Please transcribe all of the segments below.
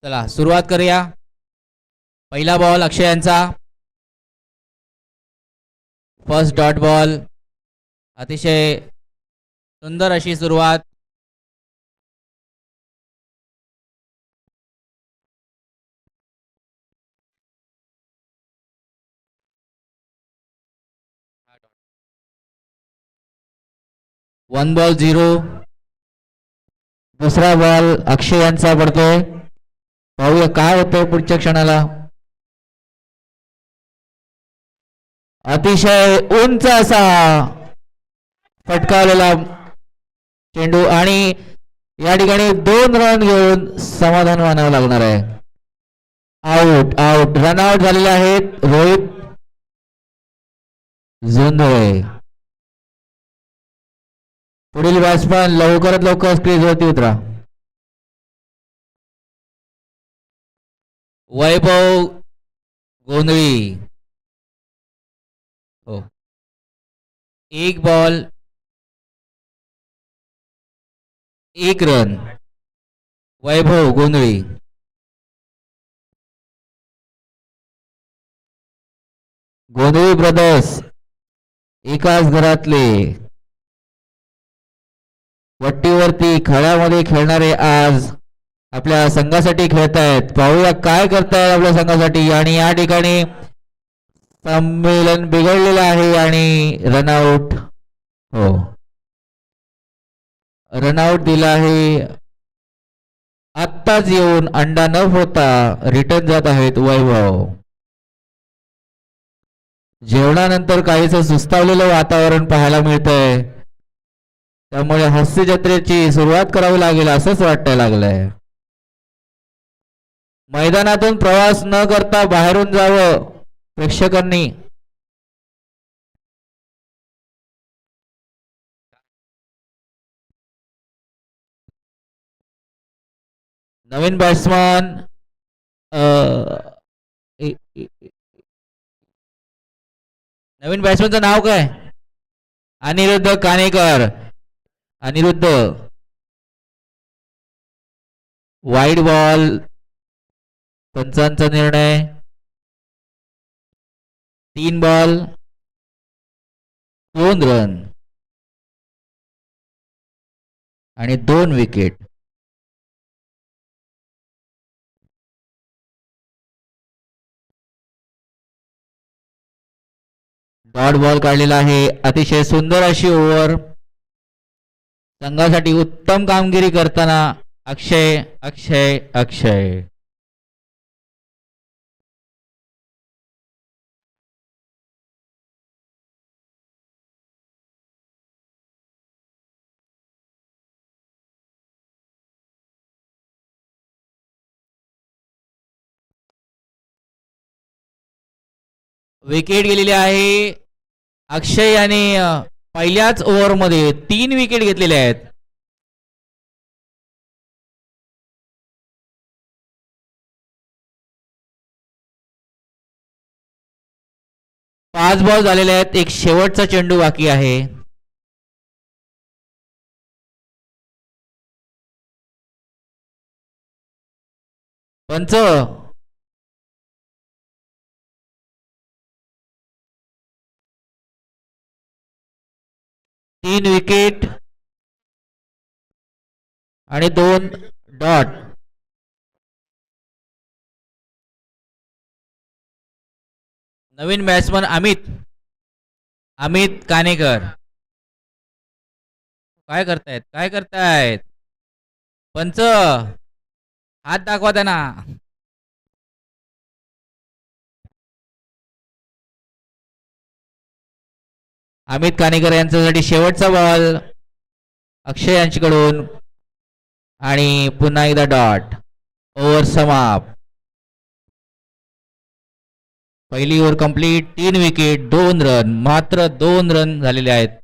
चला सुरुवात करूया. पहिला बॉल अक्षय यांचा. First dot ball. अतिशय सुंदर अशी सुरुवात. One ball 0. दुसरा बॉल अक्षय यांचा पडतोय. पाहूया काय होतंय पुढच्या क्षणाला. अतिशय उंच असा फटकावलेला चेंडू आणि या ठिकाणी 2 रन घेऊन समाधान मानावं लागणार आहे. आउट आउट रनआउट झालेले आहेत रोहित जोंधळे. पुढील बॅट्समन लवकरात लवकर क्रीजवरती उतरा. वैभव गोंधळी. हो, 1 बॉल 1 रन. वैभव गोंधळी. गोंधळी ब्रदर्स एकाच घरातले. वट्टीवरती खळ्यामध्ये खेळणारे आज आपल्या संघासाठी खेळतायत. पाहूया काय करतायत आपल्या संघासाठी. आणि या ठिकाणी संमेलन बिघडलेलं आहे आणि रनआउट. हो, रनआउट दिला आहे. आत्ताच येऊन अंडा न फोडता रिटर्न जात आहेत वैभव. जेवणानंतर काहीच सुस्तावलेलं वातावरण पाहायला मिळतंय. त्यामुळे हास्य जत्रेची सुरुवात करावी लागेल असंच वाटायला लागलंय. मैदानातून प्रवास न करता बाहेरून जावं प्रेक्षकांनी. नवीन बॅट्समन नवीन बॅट्समनचं नाव काय. अनिरुद्ध कानेकर. अनिरुद्ध. Wide ball. पंचांचा निर्णय. 3 बॉल 2 रन आणि 2 विकेट. डॉट बॉल काढलेला आहे. अतिशय सुंदर अशी ओव्हर. संघासाठी उत्तम कामगिरी करताना अक्षय अक्षय अक्षय. विकेट गेलेली आहे. अक्षय याने पहिल्याच ओव्हरमध्ये 3 विकेट घेतलेले आहेत. पाच बॉल झालेले आहेत. एक शेवटचा चेंडू बाकी आहे. पंच 3 विकेट आणि 2 डॉट. नवीन बॅट्समन अमित कानेकर. काय करतायत काय करतायत. पंच हात दाखवा त्यांना. अमित कानेकर यांच्यासाठी शेवटचा बॉल अक्षय यांच्याकडून आणि पुन्हा एकदा डॉट. ओव्हर समाप्त. पहिली ओव्हर कंप्लीट. 3 wicket 2 run. मात्र 2 रन झालेले आहेत.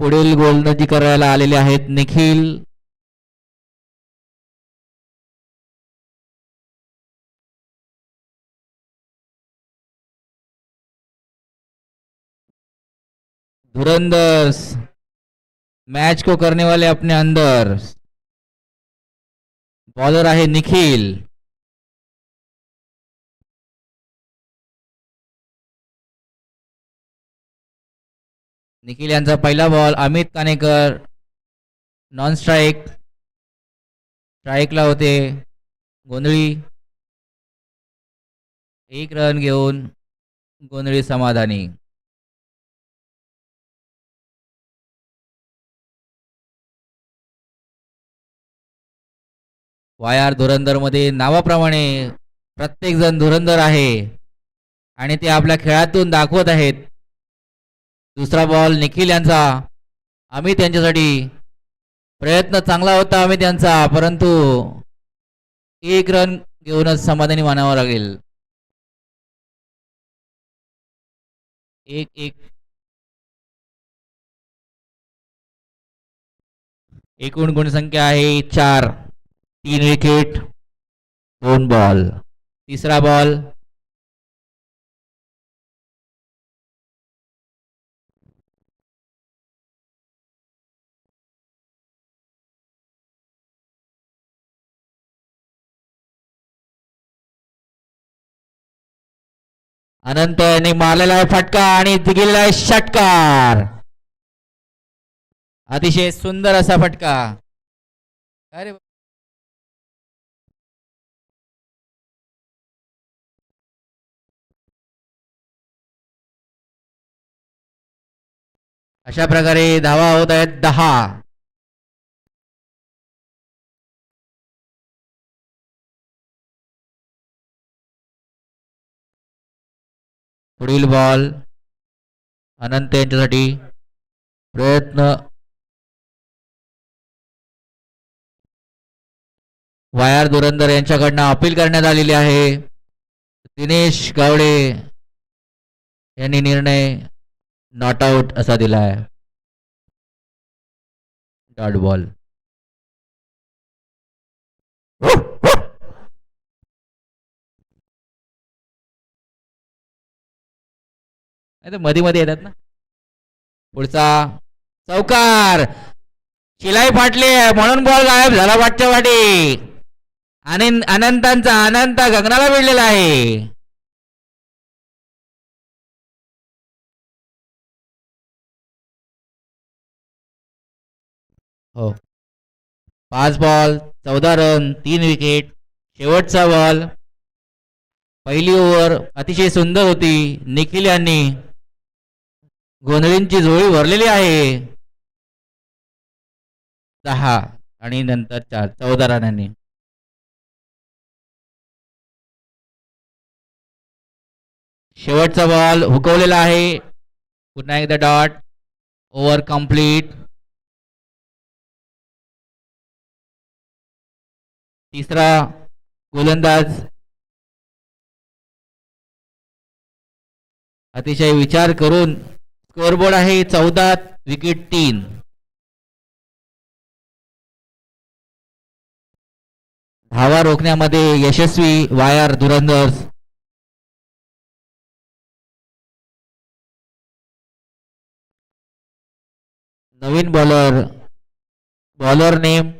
पुढील गोलंदाजी करायला आलेले आहेत निखिल. धुरंदर मैच को करने वाले अपने अंदर। बॉलर आहे निखिल। निखिल यांचा पहिला ball Amit Kanekar non strike. स्ट्राइकला होते गोंधळी। 1 रन घेऊन गोंधळी समाधानी। वायर धुरंधर मध्ये नावाप्रमाणे प्रत्येक जण धुरंधर आहे आणि ते आपल्या खेळातून दाखवत आहेत। दुसरा बॉल निखिल यांचा अमित यांच्यासाठी। प्रयत्न चांगला होता अमित यांचा, परंतु 1 रन घेऊनच समाधानी मानावं लागेल। 1-1। एकूण गुणसंख्या आहे 4। 3 विकेट 2 बॉल। तिसरा बॉल अनंत यांनी मारलेला आहे फटका आणि गेलेला आहे षटकार। अतिशय सुंदर असा फटका। अरे अशा प्रकारे धावा होत आहेत 10। पुढील बॉल अनंत यांच्यासाठी। प्रयत्न वायर धुरंधर यांच्याकडनं अपील करण्यात आलेली आहे। दिनेश गावडे यांनी निर्णय नॉट आउट असा दिला आहे। Dot ball. मध्ये मध्ये येतात ना। पुढचा चौकार। शिलाई फाटली आहे म्हणून बॉल गायब झाला वाटच्या वाटी। आणि अनंतांचा अनंत गगनाला भिडलेला आहे। हो 5 बॉल 14 रन 3 विकेट। शेवटचा बॉल। पहिली ओव्हर अतिशय सुंदर होती। निखिल यांनी गोंधळींची जोडी भरलेली आहे 10 आणि नंतर 4 14 रनांनी। शेवटचा बॉल हुकवलेला आहे। पुन्हा एकदा डॉट। Over complete. तिसरा गोलंदाज अतिशय विचार करून। स्कोअरबोर्ड आहे 14 विकेट 3। धावा रोखण्यामध्ये यशस्वी वायर धुरंधर। नवीन बॉलर। बॉलर नेम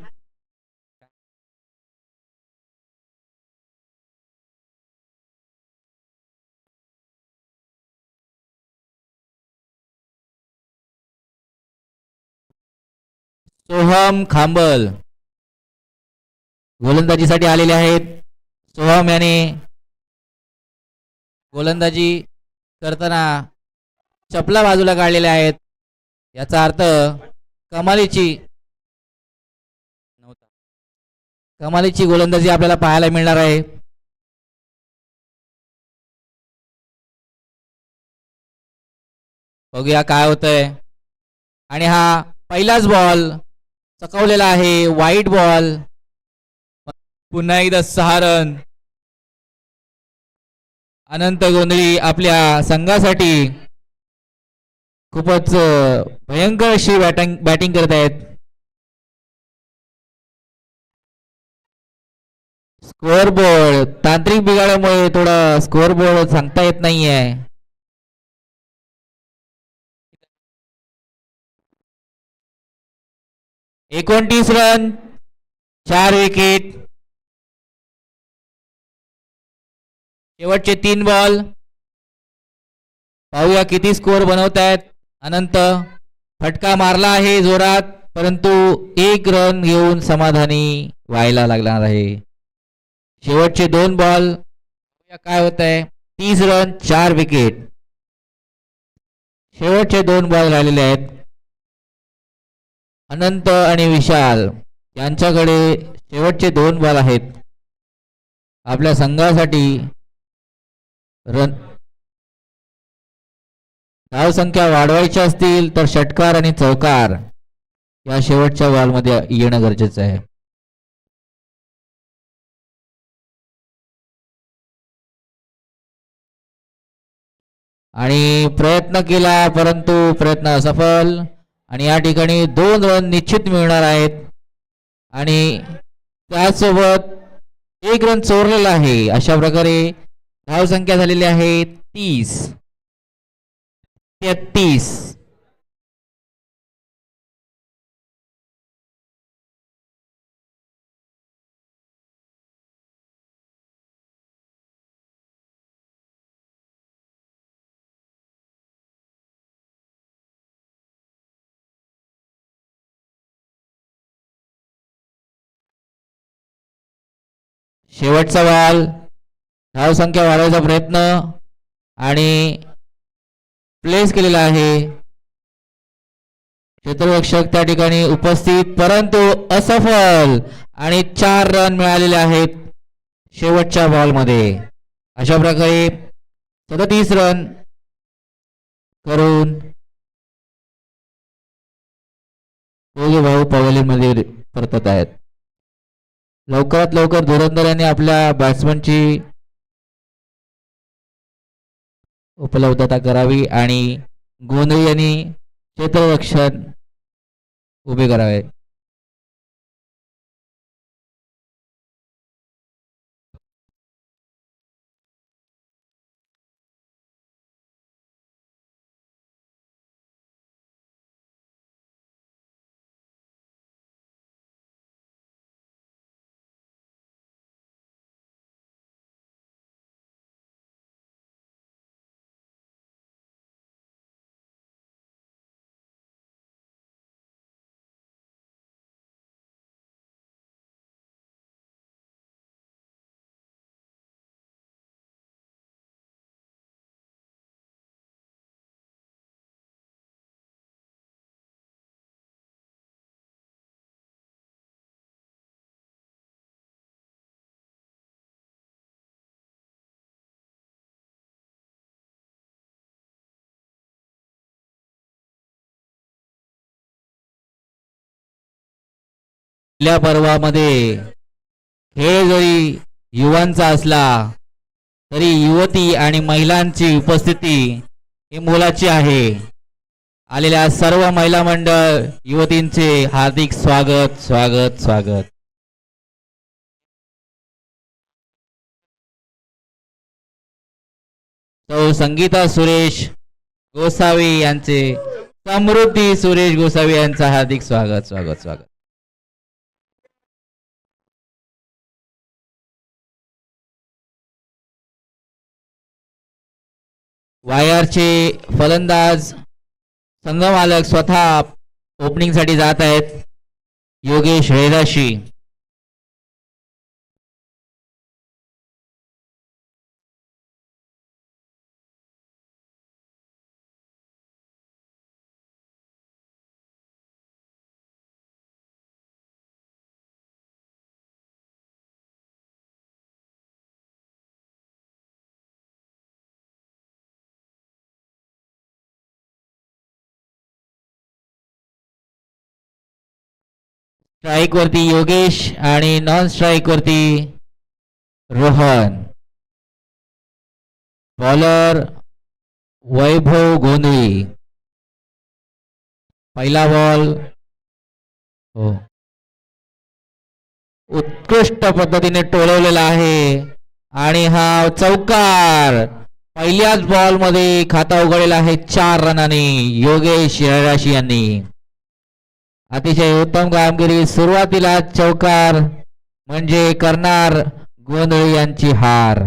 सोहम खांबल गोलंदाजीसाठी आलेले आहेत। सोहम याने गोलंदाजी करताना चपला बाजूला काढलेल्या आहेत। याचा अर्थ कमालीची गोलंदाजी आपल्याला पाहायला मिळणार आहे। बघूया काय होतंय। आणि हा पहिलाच बॉल चकवलेला आहे वाईट बॉल। पुन्हा एकदा 6 रन। अनंत गोंधळी आपल्या संघासाठी खूपच भयंकर अशी बॅटिंग करत आहेत। स्कोअरबोर्ड तांत्रिक बिघाडामुळे थोडा स्कोअरबोर्ड सांगता येत नाहीये। 29 रन, 4 विकेट. शेवटचे 3 बॉल. पाहूया किती स्कोअर बनवतायत. अनंत फटका मारला आहे जोरात, परंतु 1 रन घेऊन समाधानी व्हायला लागणार आहे. शेवटचे 2 बॉल. काय होत आहे. 30 रन, 4 विकेट. शेवटचे 2 बॉल राहिलेले आहेत. अनंत आणि विशाल यांच्याकडे शेवटचे 2 बॉल आहेत. आपल्या संघासाठी रन धाव संख्या वाढवायची असतील तर षटकार आणि चौकार या शेवटच्या बॉलमध्ये येणं गरजेचं आहे. आणि प्रयत्न केला परंतु प्रयत्न असफल. आणि या ठिकाणी 2 रन निश्चित मिळणार आहेत. आणि त्यासोबत 1 रन चोरलेला आहे. अशा प्रकारे धाव संख्या झालेली आहे 30-33. शेवटचा बॉल. धाव संख्या वाढवायचा प्रयत्न आणि प्लेस केलेला आहे. क्षेत्ररक्षक त्या ठिकाणी उपस्थित परंतु असफल. आणि 4 रन मिळालेले आहेत शेवटच्या बॉलमध्ये. अशा प्रकारे 37 रन करून दोघे भाऊ पवेलियनमध्ये परतत आहेत. लवकरात लवकर धुरंधरांनी आपल्या बॅट्समनची उपलब्धता करावी आणि गोंधळी यांनी क्षेत्ररक्षण उभे करावे. पहिल्या पर्वामध्ये खेळ जरी युवांचा असला तरी युवती आणि महिलांची उपस्थिती ही मोलाची आहे. आलेल्या सर्व महिला मंडळ युवतींचे हार्दिक स्वागत स्वागत स्वागत. सौ संगीता सुरेश गोसावी यांचे, समृद्धी सुरेश गोसावी यांचा हार्दिक स्वागत स्वागत स्वागत. वायरचे फलंदाज संघ मालक स्वतः ओपनिंग साठी जात आहेत. योगेश रेदाशी. स्ट्राइक वरती योगेश आणि नॉन स्ट्राइक वरती रोहन. बॉलर वैभव गोंधळी. पहिला बॉल हो उत्कृष्ट पद्धतीने टोलवलेला आहे आणि हा चौकार. पहिल्याच बॉल मध्ये खाता उघडलेला आहे 4 रनांनी योगेश रेदाशी यांनी. अतिशय उत्तम कामगिरी. सुरुवातीला चौकार म्हणजे करणार गोंधळी यांची हार.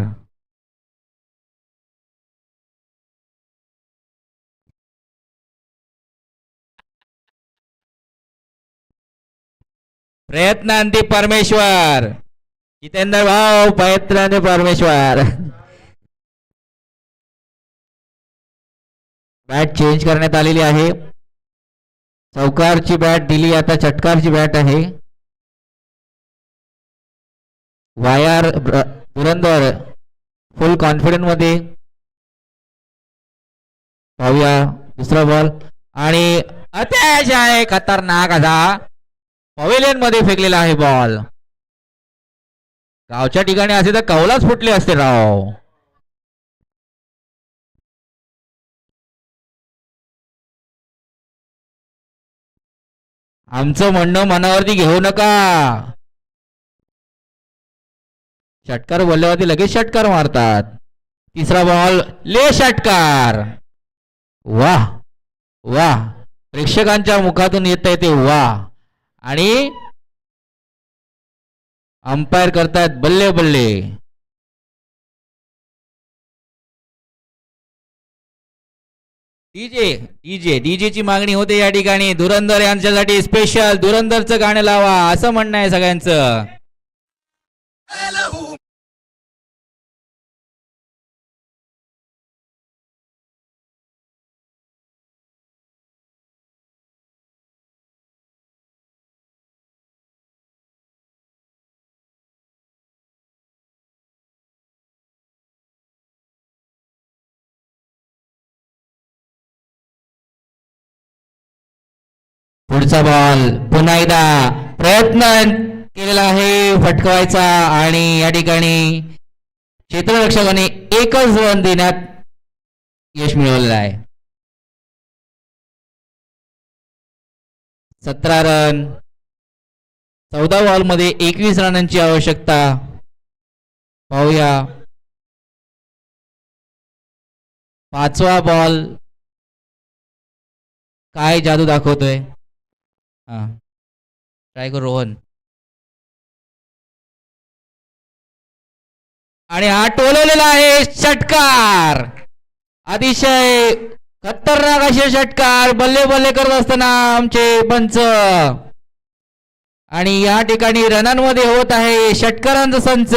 प्रयत्नांती परमेश्वर. जितेंद्र भाऊ प्रयत्नांती परमेश्वर. बॅट चेंज करण्यात आलेली आहे. चौकारची बॅट दिली, आता षटकारची बॅट आहे. वायर धुरंधर फुल कॉन्फिडन्स मध्ये. पाहूया दुसरा बॉल आणि अतिशय खतरनाक असा पवेलियन मध्ये फेकलेला आहे बॉल. गावच्या ठिकाणी असे तर कौलाच फुटले असते राव. आमचं म्हणणं मनावरती घेऊ नका. षटकार बोलल्यावरती लगेच षटकार मारतात. तिसरा बॉल ले षटकार. वाह वाह, प्रेक्षकांच्या मुखातून येत आहे ते वाह. आणि अंपायर करतायत बल्ले बल्ले. डीजे डीजे डीजे ची मागणी होते या ठिकाणी. धुरंधर यांच्यासाठी स्पेशल धुरंधरचं गाणं लावा असं म्हणणं आहे सगळ्यांचं. पुढचा बॉल पुन्हा एकदा प्रयत्न केलेला आहे फटकवायचा आणि या ठिकाणी क्षेत्ररक्षकाने एकच रन देण्यात यश मिळवलेलं आहे. 17 रन. 14 बॉल मध्ये 21 रनांची आवश्यकता. पाहूया पाचवा बॉल काय जादू दाखवतोय. ट्राय करू रोहन. आणि हा टोलवलेला आहे षटकार. अतिशय खतरनाक असे षटकार बल्ले बल्ले करत असताना आमचे पंच. आणि या ठिकाणी रनांमध्ये होत आहे षटकारांचा संच.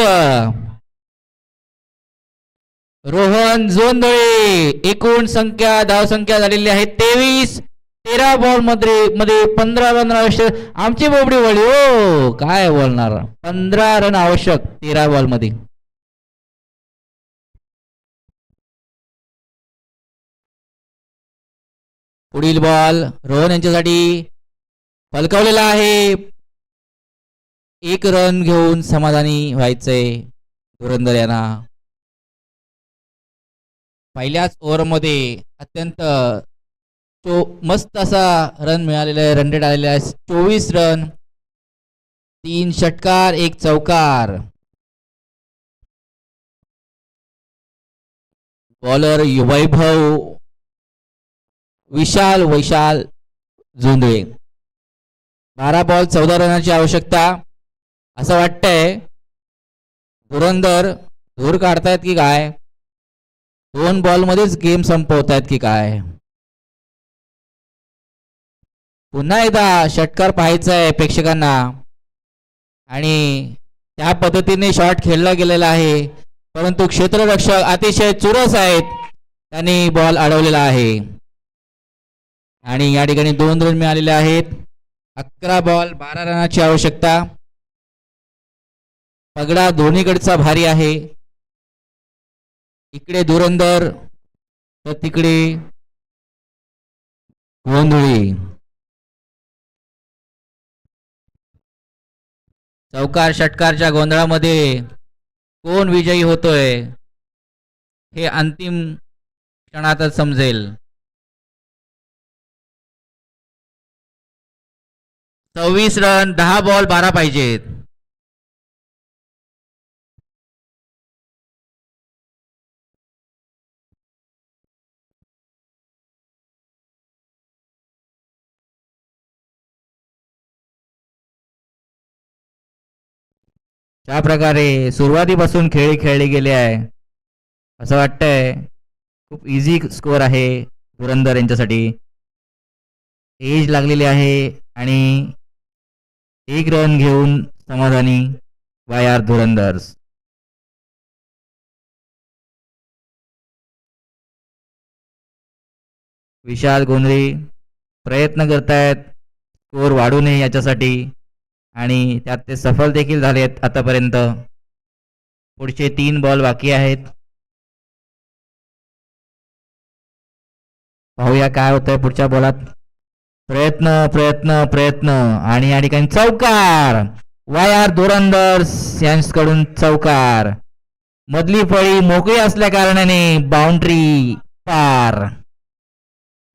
रोहन जोंधळे एकूण संख्या धावसंख्या झालेली आहे 23. 13 बॉल मध्ये 15 रन आवश्यक. आमची बोबडी वळली हो, काय बोलणार. 15 रन आवश्यक 13 बॉल मध्ये. पुढील बॉल रोहन यांच्यासाठी फलकावलेला आहे. 1 रन घेऊन समाधानी व्हायचंय धुरंधर यांना. पहिल्याच ओव्हरमध्ये अत्यंत मस्त असा रन मिळालेला आहे. रन रेट आलेला आहे 24 रन. 3 षटकार 1 चौकार. बॉलर वैभव वैशाल जोंधळे. 12 बॉल 14 रनाची आवश्यकता. असं वाटतंय धुरंधर धूर काढतायत की काय. 2 बॉल मध्येच गेम संपवतायत की काय. पुन्हा एकदा षटकार पाहायचा आहे प्रेक्षकांना. आणि त्या पद्धतीने शॉट खेळला गेलेला आहे. परंतु क्षेत्ररक्षक अतिशय चुरस आहेत. त्यांनी बॉल अडवलेला आहे. आणि या ठिकाणी 2 रन मिळालेले आहेत. 11 बॉल 12 रनाची आवश्यकता. पगडा दोन्हीकडचा भारी आहे. इकडे धुरंधर तर तिकडे गोंधळी. चौकार षटकारच्या गोंधळामध्ये कोण विजयी होतोय हे अंतिम क्षणातच समजेल. 26 रन 10 बॉल 12 पाहिजेत. ज्या प्रकारे सुरुवातीपासून खेळ खेळले गेले आहे असं वाटतंय खूप इझी स्कोअर आहे धुरंधर यांच्यासाठी. एज लागलेली आहे आणि एक रन घेऊन समाधानी वाय धुरंधर्स. विशाल गोंधळी प्रयत्न करतायत स्कोअर वाढू नये याच्यासाठी आणि त्यात ते सफल देखील झालेत आतापर्यंत. पुढचे 3 बॉल बाकी आहेत. पाहूया काय होतंय पुढच्या बॉलात. प्रयत्न प्रयत्न प्रयत्न आणि या ठिकाणी चौकार. वाय धुरंधर्स यांच्याकडून चौकार. मधली फळी मोकळी असल्या कारणाने बाउंड्री पार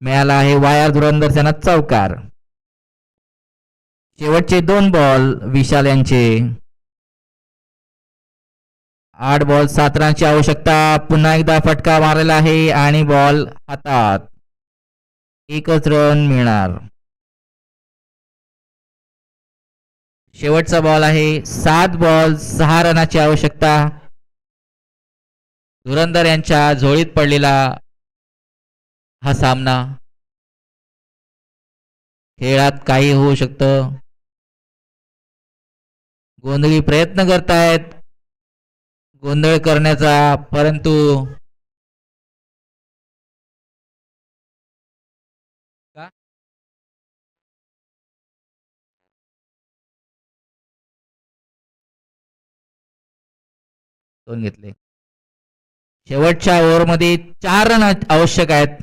मिळाला आहे वाय धुरंधर्स यांना चौकार. शेवटचे 2 बॉल विशाल यांचे. 8 बॉल 7 रनची आवश्यकता. पुन्हा एकदा फटका मारलेला आहे आणि बॉल हातात. एकच रन मिळणार. शेवटचा बॉल आहे. 7 बॉल 6 रनाची आवश्यकता. धुरंधर यांच्या झोळीत पडलेला हा सामना. खेळात काही होऊ शकतं. गोंधळी प्रयत्न करतायत गोंधळ करण्याचा, परंतु दोन घेतले. शेवटच्या ओव्हरमध्ये 4 रन आवश्यक आहेत.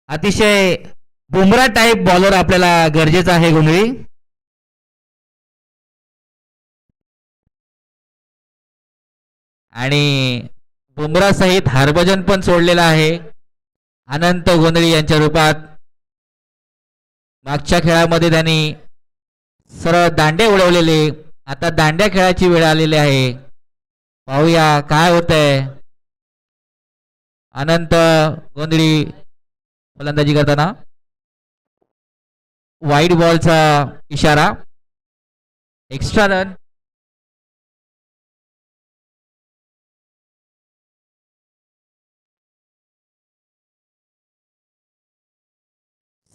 अतिशय बुमरा टाईप बॉलर आपल्याला गरजेचा आहे गोंधळी. आणि बुमरा सहित हरभजन पण सोडलेला आहे अनंत गोंधळी यांच्या रूपात. मागच्या खेळामध्ये त्यांनी सरळ दांडे उडवलेले. आता दांड्या खेळाची वेळ आलेली आहे. पाहूया काय होतंय. अनंत गोंधळी फलंदाजी करताना वाईड बॉलचा इशारा. Extra run.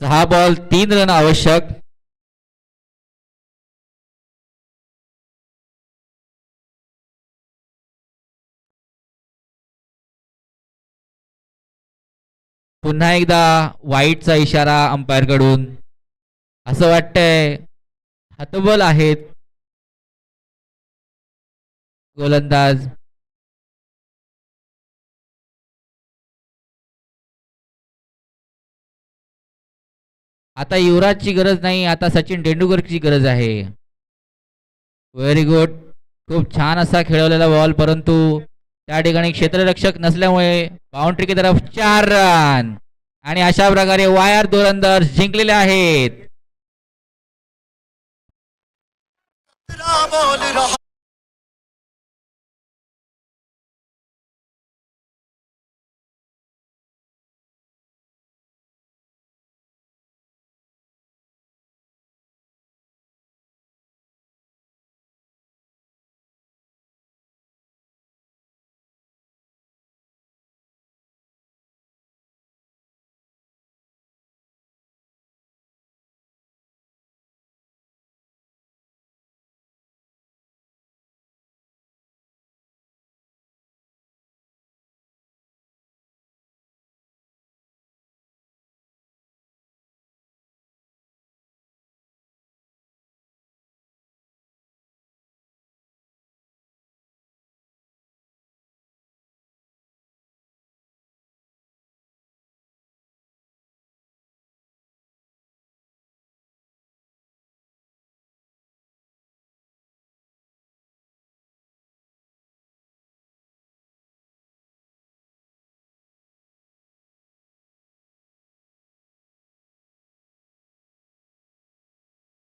सहा बॉल 3 रन आवश्यक. पुन्हा एकदा वाईटचा इशारा अंपायर कडून. असं वाटतंय हतबल आहेत गोलंदाज. आता युवराजची गरज नाही, आता सचिन तेंडुलकरची गरज आहे. Very good. खूप छान असा खेळवलेला बॉल, परंतु त्या ठिकाणी क्षेत्ररक्षक नसल्यामुळे बाउंड्री की तरफ 4 रन. आणि अशा प्रकारे वाय धुरंधर जिंकलेले आहेत.